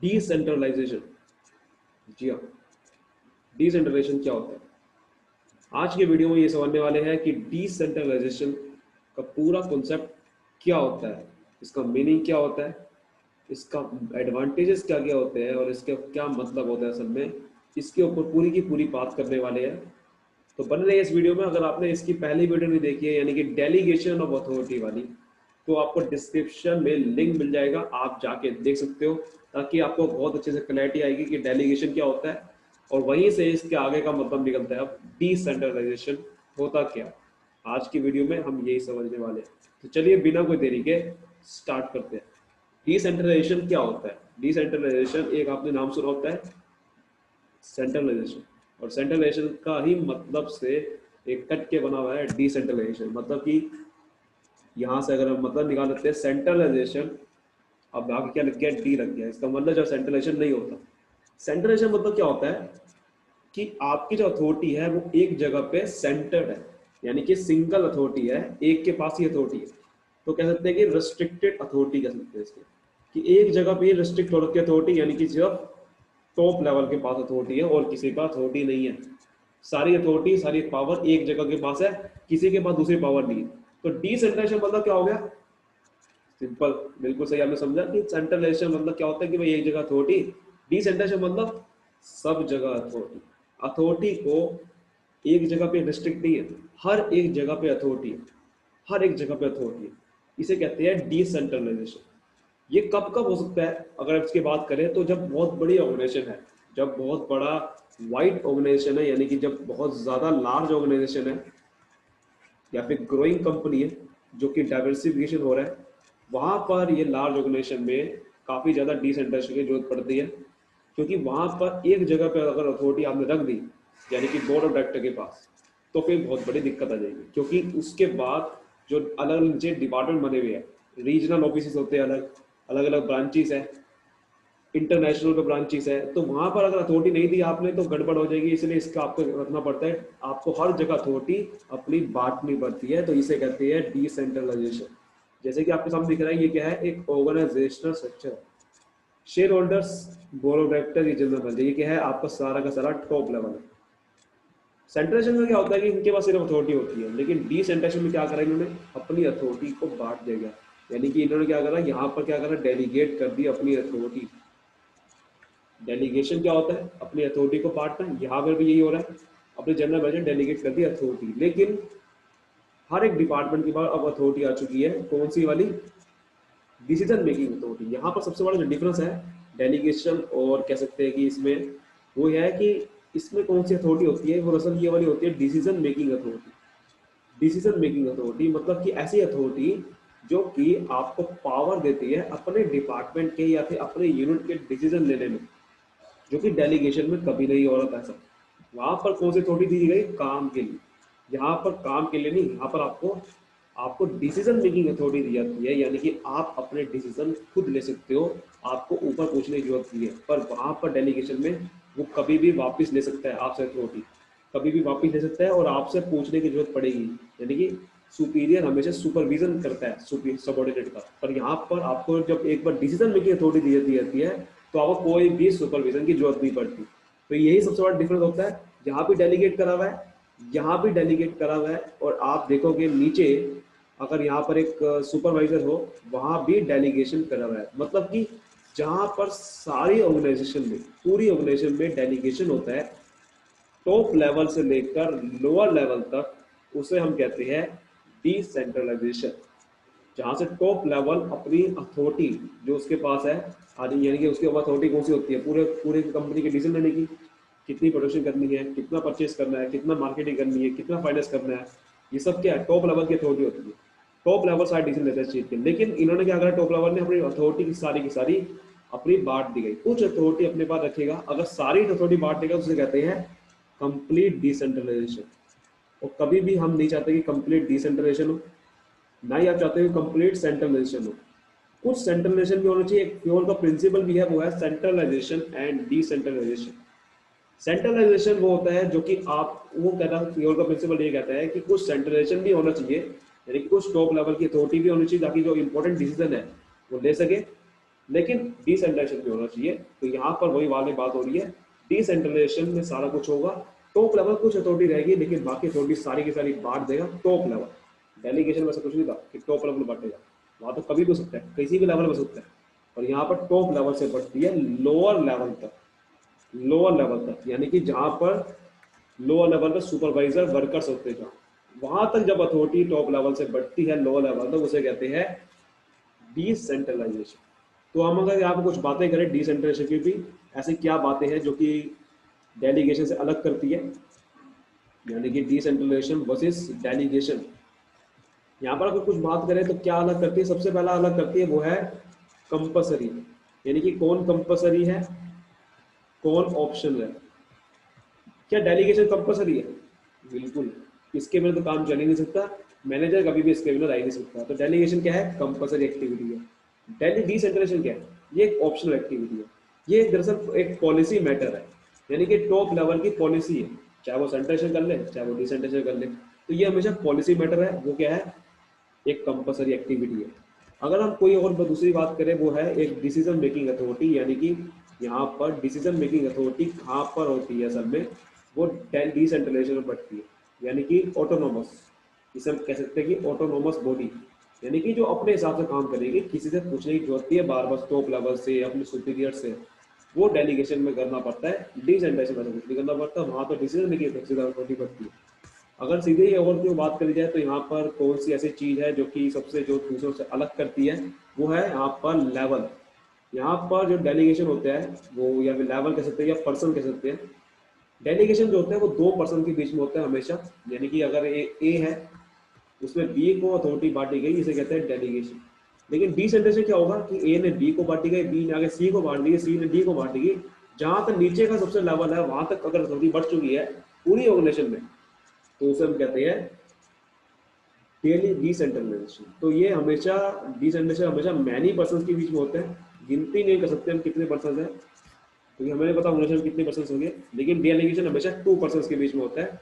Decentralisation. जी हाँ, decentralisation क्या होता है? आज के वीडियो में ये समझने वाले हैं कि डिसेंट्रलाइजेशन का पूरा कॉन्सेप्ट क्या होता है, इसका मीनिंग क्या होता है, इसका एडवांटेजेस क्या क्या होते हैं और इसके क्या मतलब होता है असल में। इसके ऊपर पूरी की पूरी बात करने वाले हैं। तो बन रही है इस वीडियो में। अगर आपने इसकी पहली वीडियो नहीं देखी है यानी कि डेलीगेशन ऑफ अथॉरिटी वाली, तो आपको डिस्क्रिप्शन में लिंक मिल जाएगा, आप जाके देख सकते हो, ताकि आपको बहुत अच्छे से क्लैरिटी आएगी कि डेलीगेशन क्या होता है और वहीं से इसके आगे का मतलब निकलता है अब डिसेंट्रलाइजेशन होता क्या। आज की वीडियो में हम यही समझने वाले हैं। तो चलिए बिना कोई देरी के स्टार्ट करते हैं। डिसेंट्रलाइजेशन क्या होता है? डिसेंट्रलाइजेशन एक आपने नाम सुना होता है, सेंट्रलाइजेशन। और सेंट्रलाइजेशन का ही मतलब से एक कट के बना हुआ है डिसेंट्रलाइजेशन, मतलब कि यहाँ से अगर हम मतलब निकाल लेते हैं सेंट्रलाइजेशन, अब आगे क्या लग गया, डी लग गया, इसका मतलब जब सेंट्रलाइजेशन नहीं होता। सेंट्रलाइजेशन मतलब क्या होता है कि आपकी जो अथॉरिटी है वो एक जगह पे सेंटर्ड है, यानी कि सिंगल अथॉरिटी है, एक के पास ही अथॉरिटी है। तो कह सकते हैं कि रिस्ट्रिक्टेड अथॉरिटी कह सकते हैं इसके, कि एक जगह पे रिस्ट्रिक्ट हो रखी अथॉरिटी, यानी कि सिर्फ टॉप लेवल के पास अथॉरिटी है और किसी का अथॉरिटी नहीं है। सारी अथॉरिटी सारी पावर एक जगह के पास है, किसी के पास दूसरी पावर नहीं है। तो डिसेंट्रलाइजेशन मतलब क्या हो गया? सिंपल, बिल्कुल सही आपने समझा कि सेंट्रलाइजेशन मतलब क्या होता है कि भाई एक जगह अथॉरिटी, डिसेंट्रलाइजेशन मतलब सब जगह अथॉरिटी। अथॉरिटी को एक जगह पे रिस्ट्रिक्ट नहीं है, हर एक जगह पे अथॉरिटी है, हर एक जगह पे अथॉरिटी है। इसे कहते हैं डिसेंट्रलाइजेशन। ये कब कब हो सकता है अगर इसकी बात करें तो जब बहुत बड़ी ऑर्गेनाइजेशन है, जब बहुत बड़ा वाइड ऑर्गेनाइजेशन है, यानी कि जब बहुत ज्यादा लार्ज ऑर्गेनाइजेशन है या फिर ग्रोइंग कंपनी है जो कि डाइवर्सिफिकेशन हो रहा है, वहां पर ये लार्ज ऑर्गेनाइजेशन में काफी ज्यादा डिसेंट्रलाइजेशन की जरूरत पड़ती है। क्योंकि वहां पर एक जगह पर अगर अथॉरिटी आपने रख दी, यानी कि बोर्ड ऑफ डायरेक्टर के पास, तो फिर बहुत बड़ी दिक्कत आ जाएगी। क्योंकि उसके बाद जो अलग अलग नीचे डिपार्टमेंट बने हुए हैं, रीजनल ऑफिस होते हैं, अलग अलग अलग ब्रांचेस है, इंटरनेशनल पे ब्रांचेस है, तो वहां पर अगर अथॉरिटी नहीं दी आपने तो गड़बड़ हो जाएगी। इसलिए इसका आपको रखना पड़ता है, आपको हर जगह अथॉरिटी अपनी बांटनी पड़ती है। तो इसे कहते हैं डिसेंट्रलाइजेशन। जैसे कि आपके सामने दिख रहा है, ये क्या है, एक organisational structure. Share holders, board of director, ये जनरल मैनेजर, ये क्या है, आपका सारा का सारा टॉप लेवल है। सेंट्रलाइजेशन में क्या होता है कि इनके पास सिर्फ अथॉरिटी होती है, लेकिन डिसेंट्रलाइजेशन में क्या करा इन्होंने, अपनी अथॉरिटी को बांट देगा। यानी कि इन्होंने क्या करा, यहाँ पर क्या करा, डेलीगेट कर दी अपनी अथॉरिटी। डेलीगेशन क्या होता है, अपनी अथॉरिटी को बांटना, यहाँ पर भी यही हो रहा है, अपने जनरल मैनेजर डेलीगेट कर दी अथॉरिटी। लेकिन हर एक डिपार्टमेंट के बाद अब अथॉरिटी आ चुकी है, कौन सी वाली, डिसीजन मेकिंग अथॉरिटी। यहाँ पर सबसे बड़ा जो डिफरेंस है डेलीगेशन और कह सकते हैं कि इसमें, वो है कि इसमें कौन सी अथॉरिटी होती है, वो असल ये वाली होती है decision making authority. Decision making authority मतलब कि ऐसी अथॉरिटी जो कि आपको पावर देती है अपने डिपार्टमेंट के या फिर अपने यूनिट के डिसीजन लेने में, जो कि डेलीगेशन में कभी नहीं हो रहा था ऐसा। वहां पर कौन सी अथॉरिटी दी गई, काम के लिए। यहाँ पर काम के लिए नहीं, यहाँ पर आपको आपको डिसीजन मेकिंग अथॉरिटी दी जाती है, यानी कि आप अपने डिसीजन खुद ले सकते हो, आपको ऊपर पूछने की जरूरत नहीं है। पर वहां पर डेलीगेशन में वो कभी भी वापस ले सकता है आपसे अथॉरिटी, कभी भी वापस ले सकता है और आपसे पूछने की जरूरत पड़ेगी। यानी कि सुपीरियर हमेशा सुपरविजन करता है सबॉर्डिनेट का, पर यहाँ पर आपको जब एक बार डिसीजन मेकिंग अथॉरिटी दी जाती है तो आपको कोई भी सुपरविजन की जरूरत नहीं पड़ती। तो यही सबसे बड़ा डिफरेंस होता है। यहाँ भी डेलीगेट करा हुआ है, यहाँ भी डेलीगेट करा हुआ है, और आप देखोगे नीचे अगर यहाँ पर एक सुपरवाइजर हो, वहां भी डेलीगेशन करा हुआ है। मतलब कि जहां पर सारी ऑर्गेनाइजेशन में, पूरी ऑर्गेनाइजेशन में डेलीगेशन होता है, टॉप लेवल से लेकर लोअर लेवल तक, उसे हम कहते हैं डिसेंट्रलाइजेशन। जहां से टॉप लेवल अपनी अथॉरिटी जो उसके पास है आदि, यानी कि उसके पास अथॉरिटी कौन सी होती है, पूरे पूरे कंपनी के डिसीजन लेने की, कितनी प्रोडक्शन करनी है, कितना परचेस करना है, कितना मार्केटिंग करनी है, कितना फाइनेंस करना है, ये सब क्या है, टॉप लेवल की अथॉरिटी होती है। टॉप लेवल सारे डिसीजन लेते हैं इस चीज के। लेकिन इन्होंने क्या करा, टॉप लेवल ने अपनी अथॉरिटी की सारी अपनी बांट दी गई। कुछ अथॉरिटी अपने पास रखेगा, अगर सारी अथॉरिटी बांट देगा तो उसे कहते हैं कंप्लीट डिसेंट्रलाइजेशन। और कभी भी हम नहीं चाहते कि कंप्लीट डिसेंट्रलाइजेशन हो, ना ही आप चाहते हो कंप्लीट सेंट्रलाइजेशन हो। कुछ सेंट्रलाइजेशन भी होना चाहिए। एक फ्योल का प्रिंसिपल भी है, वो है सेंट्रलाइजेशन एंड डिसेंट्रलाइजेशन। सेंट्रलाइजेशन वो होता है जो कि आप, वो कहता है फ्योल का प्रिंसिपल ये कहता है कि कुछ सेंट्रलाइजेशन भी होना चाहिए, यानी कि कुछ टॉप लेवल की अथॉरिटी भी होनी चाहिए ताकि जो इंपॉर्टेंट डिसीजन है वो ले सके। लेकिन डिसेंट्रलाइजेशन भी होना चाहिए। तो यहाँ पर वही वाली बात हो रही है, डिसेंट्रलाइजेशन में सारा कुछ होगा, टॉप लेवल कुछ अथॉरिटी रहेगी लेकिन बाकी अथॉरिटी सारी की सारी बांट देगा टॉप लेवल। डेलीगेशन में ऐसा कुछ नहीं था कि टॉप लेवल बांटेगा, वहां तो कभी भी हो सकता है, किसी भी लेवल में हो सकता है, और यहाँ पर टॉप लेवल से बढ़ती है लोअर लेवल तक, लोअर लेवल तक, यानी कि जहां पर लोअर लेवल पर सुपरवाइजर वर्कर्स होते हैं, वहां तक जब अथॉरिटी टॉप लेवल से बढ़ती है लोअर लेवल तक, उसे कहते हैं डिसेंट्रलाइजेशन। तो हम अगर यहाँ पर कुछ बातें करें डिसेंट्रलाइजेशन की भी, ऐसी क्या बातें हैं जो कि डेलीगेशन से अलग करती है, यानी कि डिसेंट्रलाइजेशन वर्सेस डेलीगेशन। यहाँ पर अगर कुछ बात करें तो क्या अलग करती है, सबसे पहला अलग करती है वो है कंपलसरी, यानी कि कौन कंपलसरी है कौन ऑप्शनल है। क्या डेलीगेशन कंपलसरी है? बिल्कुल, इसके बिना तो काम चल ही नहीं सकता, मैनेजर कभी भी इसके बिना रह ही नहीं सकता। तो डेलीगेशन क्या है? कंपलसरी एक्टिविटी है। डेली डिसेंट्रलाइजेशन क्या है? ये एक ऑप्शनल एक्टिविटी है, ये दरअसल एक पॉलिसी मैटर है, यानी कि टॉप लेवल की पॉलिसी है, चाहे वो सेंट्रलाइजेशन कर ले चाहे वो डिसेंट्रलाइजेशन कर ले, तो ये हमेशा पॉलिसी मैटर है। वो क्या है? एक कंपलसरी एक्टिविटी है। अगर हम कोई और दूसरी बात करें, वो है एक डिसीजन मेकिंग अथॉरिटी, यानी कि यहाँ पर डिसीजन मेकिंग अथॉरिटी कहाँ पर होती है असल में, वो डिसेंट्रलाइजेशन में बढ़ती है, यानी कि ऑटोनोमस, इसे हम कह सकते हैं कि ऑटोनोमस बॉडी, यानी कि जो अपने हिसाब से काम करेगी, किसी से पूछने की जरूरत नहीं है बार बार टॉप लेवल से अपने सुपीरियर से, वो डेलीगेशन में करना पड़ता है। डिसेंट्रलाइजेशन में कुछ नहीं करना पड़ता, वहाँ तो डिसीजन मेकिंग अथॉरिटी बढ़ती है। अगर सीधे ही और की बात करी जाए तो यहाँ पर कौन सी ऐसी चीज है जो कि सबसे जो दूसरों से अलग करती है, वो है यहाँ पर लेवल। यहाँ पर जो डेलीगेशन होता है वो, या फिर लेवल कह सकते हैं या पर्सन कह सकते हैं, डेलीगेशन जो होता है वो दो पर्सन के बीच में होता है हमेशा, यानी कि अगर ए है उसमें बी को अथॉरिटी बांटी गई, इसे कहते हैं डेलीगेशन। लेकिन डिसेंट्रलाइजेशन क्या होगा कि ए ने बी को बांटी गई, बी ने आगे सी को बांट दी, सी ने डी को बांटी गई, जहां तक नीचे का सबसे लेवल है वहां तक अगर अथॉरिटी बढ़ चुकी है पूरी ऑर्गेनाइजेशन में, तो उसे हम कहते हैं डेली डिसेंट्रलाइजेशन। तो ये हमेशा डिसेंट्रलाइजेशन हमेशा मैनी पर्सन के बीच में होते हैं, गिनती नहीं कर सकते हम कितने पर्सन है, क्योंकि हमें नहीं पता ऑर्गेनाइजेशन कितने पर्सन होंगे, लेकिन डेलीगेशन हमेशा 2 पर्सन के बीच में होता है।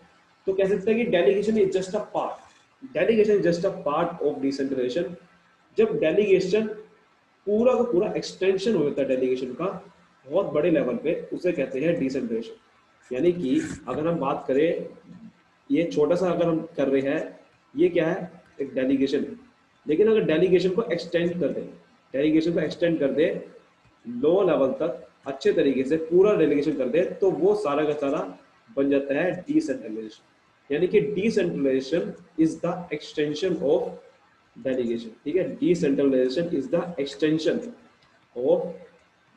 तो कह सकते हैं कि delegation is just a part, delegation is just a part of decentralisation. जब डेलीगेशन पूरा का पूरा एक्सटेंशन हो जाता है डेलीगेशन का बहुत बड़े लेवल पे, उसे कहते हैं डिसेंट्रलाइजेशन। यानी कि अगर हम बात करें, ये छोटा सा अगर हम कर रहे हैं, ये क्या है? एक डेलीगेशन है, लेकिन अगर डेलीगेशन को एक्सटेंड कर दे, डेलीगेशन को एक्सटेंड कर दे लो लेवल तक अच्छे तरीके से पूरा डेलीगेशन कर दे, तो वो सारा का सारा बन जाता है डिसेंट्रलाइजेशन। यानी कि decentralisation is the extension of delegation. ठीक है, decentralisation is the extension of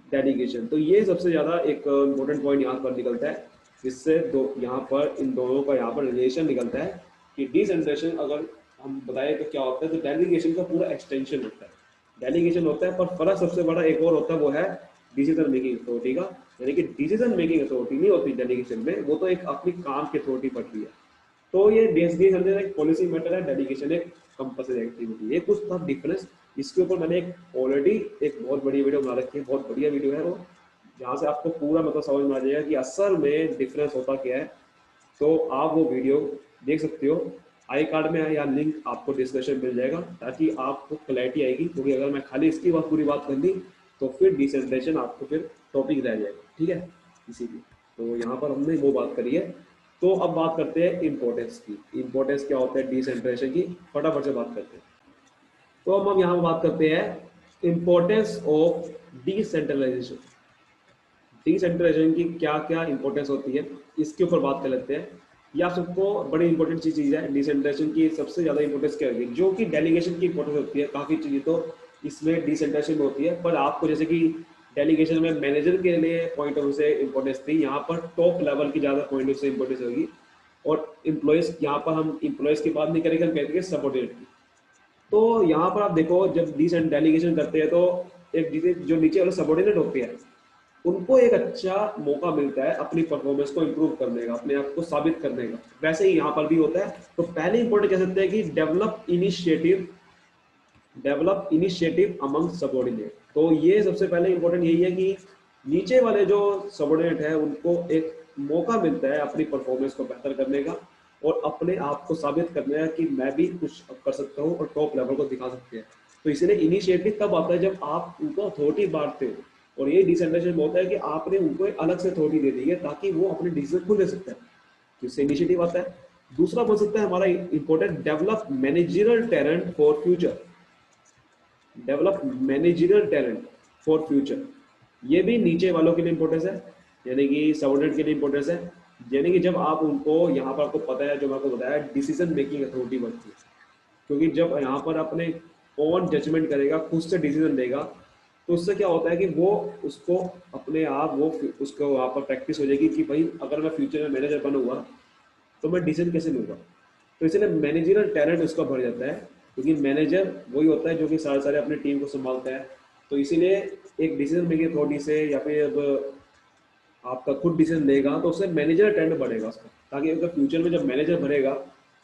delegation. तो ये सबसे ज्यादा एक इम्पोर्टेंट पॉइंट यहाँ पर निकलता है, जिससे दो यहाँ पर इन दोनों का यहाँ पर रिलेशन निकलता है कि डिसेंट्रलाइजेशन अगर हम बताएं तो क्या होता है, तो डेलीगेशन का पूरा एक्सटेंशन होता है, डेलीगेशन होता है, पर फर्क सबसे बड़ा एक और होता है, वो है डिसीजन मेकिंग अथॉरिटी का। यानी कि डिसीजन मेकिंग अथॉरिटी नहीं होती डेलीगेशन में, वो तो एक अपनी काम की अथॉरिटी पड़ती है। तो ये डिसीजन एक पॉलिसी मैटर है, डेलीगेशन एक कंपल्सरी एक्टिविटी। ये कुछ था डिफरेंस, इसके ऊपर मैंने एक ऑलरेडी एक बहुत बड़ी वीडियो बना रखी है, बहुत बढ़िया वीडियो है वो, जहाँ से आपको पूरा मतलब समझ में आ जाएगा कि असल में डिफरेंस होता क्या है। तो आप वो वीडियो देख सकते हो, आई कार्ड में है या लिंक आपको डिस्क्रिप्शन मिल जाएगा, ताकि आपको क्लैरिटी आएगी। क्योंकि अगर मैं खाली इसकी बात पूरी बात कर ली तो फिर डिसेंट्रलाइजेशन आपको फिर टॉपिक रह जाएगा। ठीक है, इसीलिए तो यहाँ पर हमने वो बात करी है। तो अब बात करते हैं इम्पोर्टेंस की, इम्पोर्टेंस क्या होता है डिसेंट्रलाइजेशन की, फटाफट से बात करते हैं। तो हम अब यहाँ बात करते हैं इम्पोर्टेंस ऑफ डिसेंट्रलाइजेशन। डिसेंट्रलाइजेशन की क्या क्या इंपॉर्टेंस होती है, इसके ऊपर बात कर लेते हैं। या सबको बड़ी इंपॉर्टेंट चीज है डिसेंट्रलाइजेशन की, सबसे ज्यादा इंपॉर्टेंस क्या होगी, जो कि डेलीगेशन की इंपॉर्टेंस होती है। काफी चीजें तो इसमें डिसेंट्रलाइजेशन में होती है, पर आपको जैसे कि डेलीगेशन में मैनेजर के लिए पॉइंट ऑफ व्यू से इंपॉर्टेंस थी, यहाँ पर टॉप लेवल की ज्यादा पॉइंट ऑफ व्यू से इंपॉर्टेंस होगी। और इम्प्लॉयज, यहाँ पर हम इम्प्लॉयज की बात नहीं करेंगे, हम कहेंगे सबऑर्डिनेट की। तो यहाँ पर आप देखो, जब डेलीगेशन करते हैं तो एक जो नीचे वाले सबऑर्डिनेट होते हैं, उनको एक अच्छा मौका मिलता है अपनी परफॉर्मेंस को इंप्रूव करने का, अपने आप को साबित करने का। वैसे ही यहाँ पर भी होता है। तो पहले इंपॉर्टेंट कह सकते हैं कि डेवलप इनिशिएटिव अमंग सबऑर्डिनेट। तो ये सबसे पहले इंपॉर्टेंट यही है कि नीचे वाले जो सबऑर्डिनेट है उनको एक मौका मिलता है अपनी परफॉर्मेंस को बेहतर करने का, और अपने आप को साबित करने का कि मैं भी कुछ कर सकता हूँ और टॉप लेवल को दिखा सकते हैं। तो इसलिए इनिशिएटिव तब आता है जब आप उनको अथॉरिटी बांटते हो, और ये डिसेंट्रलाइजेशन में होता है कि आपने उनको एक अलग से अथॉरिटी दे दी है ताकि वो अपने डिसीजन खुद ले सकते हैं, तो इससे इनिशिएटिव आता है। दूसरा बन सकता है हमारा important, develop managerial talent for future. Develop managerial talent for future, ये भी नीचे वालों के लिए इंपॉर्टेंस है, यानी कि सबऑर्डिनेट के लिए इंपॉर्टेंस है। यानी कि जब आप उनको, यहाँ पर आपको पता है जो मैं आपको बताया, डिसीजन मेकिंग अथॉरिटी बनती है, क्योंकि जब यहाँ पर अपने ओन जजमेंट करेगा, खुद से डिसीजन लेगा, तो उससे क्या होता है कि वो उसको अपने आप वो उसको वहाँ पर प्रैक्टिस हो जाएगी कि भाई अगर मैं फ्यूचर में मैनेजर बनूंगा तो मैं डिसीजन कैसे लूंगा। तो इसलिए मैनेजरियल टैलेंट उसका बढ़ जाता है, क्योंकि मैनेजर वही होता है जो कि सारे सारे अपने टीम को संभालता है। तो इसीलिए एक डिसीजन मेकिंग अथॉरिटी से, या फिर अब आपका खुद डिसीजन लेगा, तो उससे मैनेजर टैलेंट बढ़ेगा उसका, ताकि अगर फ्यूचर में जब मैनेजर भरेगा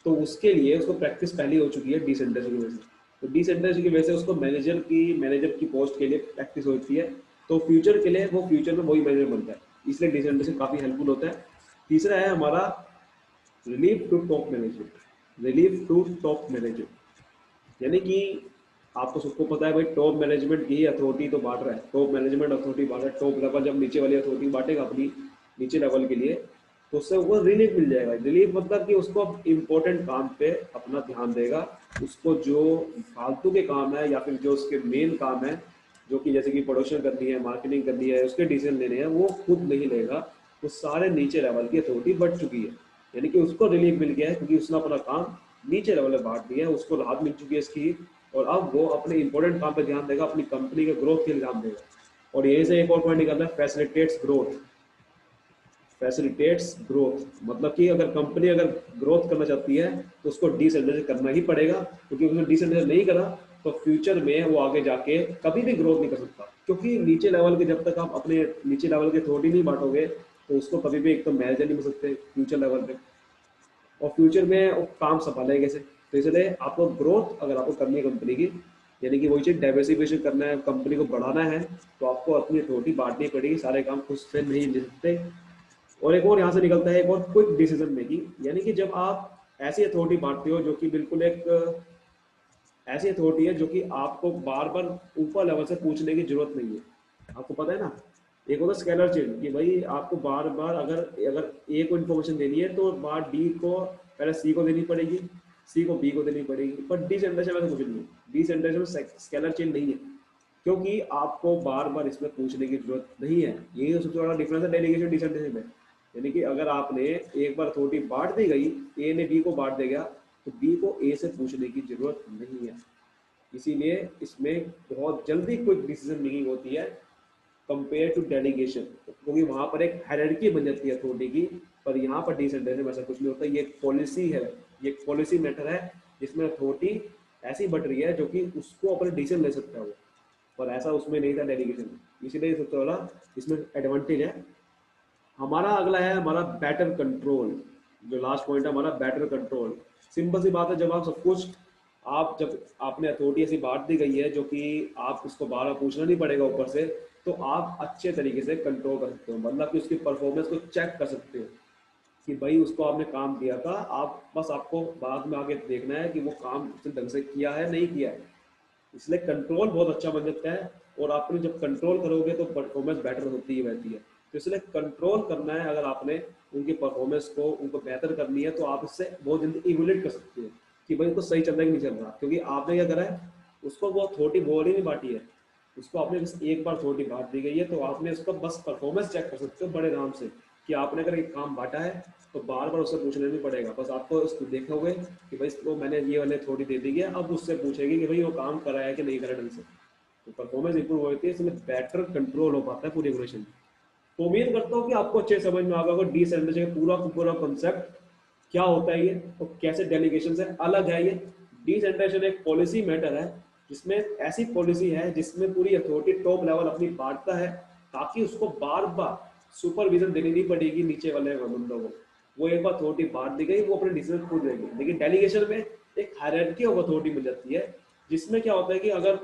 तो उसके लिए उसको प्रैक्टिस पहले हो चुकी है डिसेंट्रलाइजेशन की वजह से। तो डिसेंट्रलाइजेशन की वजह से उसको मैनेजर की पोस्ट के लिए प्रैक्टिस होती है, तो फ्यूचर के लिए वो फ्यूचर में वही मैनेजर बनता है, इसलिए डिसेंट्रलाइजेशन काफ़ी हेल्पफुल होता है। तीसरा है हमारा relief to top management. Relief to top management यानी कि आपको सबको पता है भाई, टॉप मैनेजमेंट की अथॉरिटी तो बांट रहा है, टॉप मैनेजमेंट अथॉरिटी बांट रहा है, टॉप लेवल जब नीचे वाली अथॉरिटी बांटेगा अपनी नीचे लेवल के लिए, तो उससे वो रिलीफ मिल जाएगा। रिलीफ मतलब कि उसको इंपॉर्टेंट काम पे अपना ध्यान देगा, उसको जो फालतू के काम है या फिर जो उसके मेन काम है, जो कि जैसे कि प्रोडक्शन करनी है, मार्केटिंग करनी है, उसके डिसीजन लेने हैं, वो खुद नहीं लेगा, वो सारे नीचे लेवल की अथॉरिटी बढ़ चुकी है, यानी कि उसको रिलीफ मिल गया है, क्योंकि उसने अपना काम नीचे लेवल में बांट दिया है, उसको राहत मिल चुकी है इसकी, और अब वो अपने इंपॉर्टेंट काम पे ध्यान देगा, अपनी कंपनी के ग्रोथ के लिए ध्यान देगा। और यहीं से एक और पॉइंट निकलता है, फैसिलिटेट्स ग्रोथ। फैसिलिटेट्स ग्रोथ मतलब कि अगर कंपनी अगर ग्रोथ करना चाहती है तो उसको डिसेंट्रलाइज करना ही पड़ेगा, क्योंकि उसने डिसेंट्रलाइज नहीं करा तो फ्यूचर में वो आगे जाके कभी भी ग्रोथ नहीं कर सकता, क्योंकि नीचे लेवल के जब तक आप अपने नीचे लेवल के अथॉरिटी नहीं बांटोगे तो उसको कभी भी एक तो मैनेजर नहीं बन सकते फ्यूचर लेवल पे, और फ्यूचर में वो काम संभालेगा कैसे। तो इसलिए आपको ग्रोथ अगर आपको करनी है कंपनी की, यानी कि वही चीज़ डाइवर्सिफिकेशन करना है, कंपनी को बढ़ाना है, तो आपको अपनी अथॉरिटी बांटनी पड़ेगी, सारे काम खुद से नहीं ले सकते। और एक और यहाँ से निकलता है एक और, क्विक डिसीजन मेकिंग, यानी कि जब आप ऐसी अथॉरिटी बांटते हो जो कि बिल्कुल एक ऐसी अथॉरिटी है जो कि आपको बार बार ऊपर लेवल से पूछने की जरूरत नहीं है। आपको पता है ना, एक होता है स्केलर चेन, कि भाई आपको बार बार अगर अगर ए को इन्फॉर्मेशन देनी है तो बार डी को पहले सी को देनी पड़ेगी, सी को बी को देनी पड़ेगी, पर डिसेंट्रलाइजेशन में तो कुछ नहीं है, डिसेंट्रलाइजेशन में स्केलर चेन नहीं है, क्योंकि आपको बार बार इसमें पूछने की जरूरत नहीं है। यही तो सबसे बड़ा डिफरेंस है डेलीगेशन डिसेंट्रलाइजेशन में, यानी कि अगर आपने एक बार अथॉरिटी बांट दी गई, ए ने बी को बांट देगा, तो बी को ए से पूछने की जरूरत नहीं है। इसीलिए इसमें बहुत जल्दी क्विक डिसीजन मेकिंग होती है कंपेयर टू डेलीगेशन, क्योंकि वहां पर एक हायरार्की बन जाती है अथॉरिटी की, पर यहाँ पर डिसेंट्रलाइजेशन में ऐसा कुछ नहीं होता। ये एक पॉलिसी है, ये एक पॉलिसी मैटर है जिसमें अथॉरिटी ऐसी बढ़ रही है जो कि उसको अपने डिसीजन ले सकता है वो, पर ऐसा उसमें नहीं था डेलीगेशन में। इसीलिए सबसे बड़ा इसमें एडवांटेज है। हमारा अगला है हमारा बेटर कंट्रोल, जो लास्ट पॉइंट है हमारा बेटर कंट्रोल। सिंपल सी बात है, जब आप सब कुछ आप जब आपने अथॉरिटी ऐसी बांट दी गई है जो कि आप उसको बार बार पूछना नहीं पड़ेगा ऊपर से, तो आप अच्छे तरीके से कंट्रोल कर सकते हो, मतलब कि उसकी परफॉर्मेंस को चेक कर सकते हो कि भाई उसको आपने काम दिया था, आप बस आपको बाद में आगे देखना है कि वो काम उसने ढंग से किया है नहीं किया है। इसलिए कंट्रोल बहुत अच्छा बन जाता है, और आपने जब कंट्रोल करोगे तो परफॉर्मेंस बेटर होती ही रहती है। तो इसलिए कंट्रोल करना है, अगर आपने उनकी परफॉर्मेंस को उनको बेहतर करनी है तो आप इससे बहुत जल्दी इवोल्यूट कर सकते हो कि भाई उनको सही चल रहा है कि नहीं चल रहा, क्योंकि आपने क्या करा है, उसको वो अथॉरिटी बोल ही नहीं बांटी है, उसको आपने बस एक बार अथॉरिटी बांट दी गई है, तो आपने उसका बस परफॉर्मेंस चेक कर सकते हो बड़े आराम से, कि आपने अगर एक काम बांटा है तो बार बार उससे पूछना नहीं पड़ेगा, बस आपको उसको देखा हुए कि भाई इसको मैंने ये वाले अथॉरिटी दे दी है, अब उससे पूछेगी कि भाई वो काम करा है कि नहीं करा ढंग से, तो परफॉर्मेंस इंप्रूव होती है, इसमें बेटर कंट्रोल हो पाता है पूरी ऑपरेशन। तो उम्मीद करता हूँ कि आपको अच्छे समझ में आ गया होगा डिसेंट्रलाइजेशन का पूरा का पूरा कॉन्सेप्ट क्या होता है ये, और कैसे डेलीगेशन से अलग है ये। डिसेंट्रलाइजेशन एक पॉलिसी मैटर है, जिसमें ऐसी पॉलिसी है जिसमें पूरी अथॉरिटी टॉप लेवल अपनी बांटता है, ताकि उसको बार बार सुपरविजन देनी नहीं पड़ेगी नीचे वाले बंदों को। वो एक बार अथॉरिटी बांट दी गई, वो अपने डिसीजन खुद लेंगे। लेकिन डेलीगेशन में एक हायरार्की ऑफ अथॉरिटी मिल जाती है, जिसमें क्या होता है कि अगर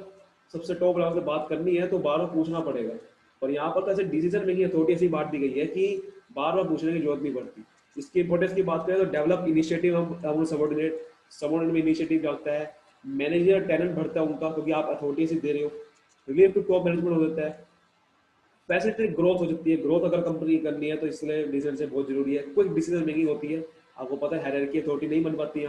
सबसे टॉप लेवल से बात करनी है तो बार बार पूछना पड़ेगा, और यहाँ पर तो ऐसे डिसीजन मेकिंग अथॉरिटी ऐसी बांट दी गई है कि बार बार पूछने की जरूरत नहीं पड़ती। इसकी इंपॉर्टेंस की बात करें तो डेवलप इनिशिएटिव, हम सबऑर्डिनेट सबऑर्डिनेट में इनिशिएटिव लगता है, मैनेजर टेनेंट बढ़ता है उनका, क्योंकि आप अथॉरिटी से दे रहे हो, रिलीफ टू टॉप मैनेजमेंट हो जाता है, फैसिलिटेट ग्रोथ हो सकती है। ग्रोथ अगर कंपनी की करनी है तो इसलिए डिसीजन से बहुत जरूरी है। क्विक डिसीजन मेकिंग होती है, आपको पता है हायरार्की अथॉरिटी नहीं बन पाती है।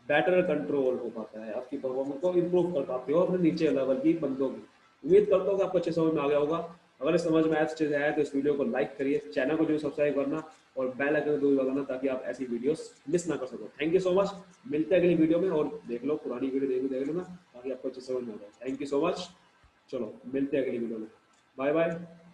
बेटर कंट्रोल हो पाता है, आपकी परफॉर्मेंस को इंप्रूव कर पाते हो अपने नीचे लेवल की बंदों की। उम्मीद करता हूँ कि आपको अच्छे समझ में आ गया होगा। अगर इस समझ में अच्छे से आया तो इस वीडियो को लाइक करिए, चैनल को जो सब्सक्राइब करना और बेल आइकन जरूर दबाना ताकि आप ऐसी वीडियोस मिस ना कर सको। Thank you so much. मिलते हैं अगली वीडियो में, और देख लो पुरानी वीडियो देख लेना ताकि आपको अच्छे समझ में आ जाए। Thank you so much. चलो मिलते हैं अगली वीडियो में। Bye bye.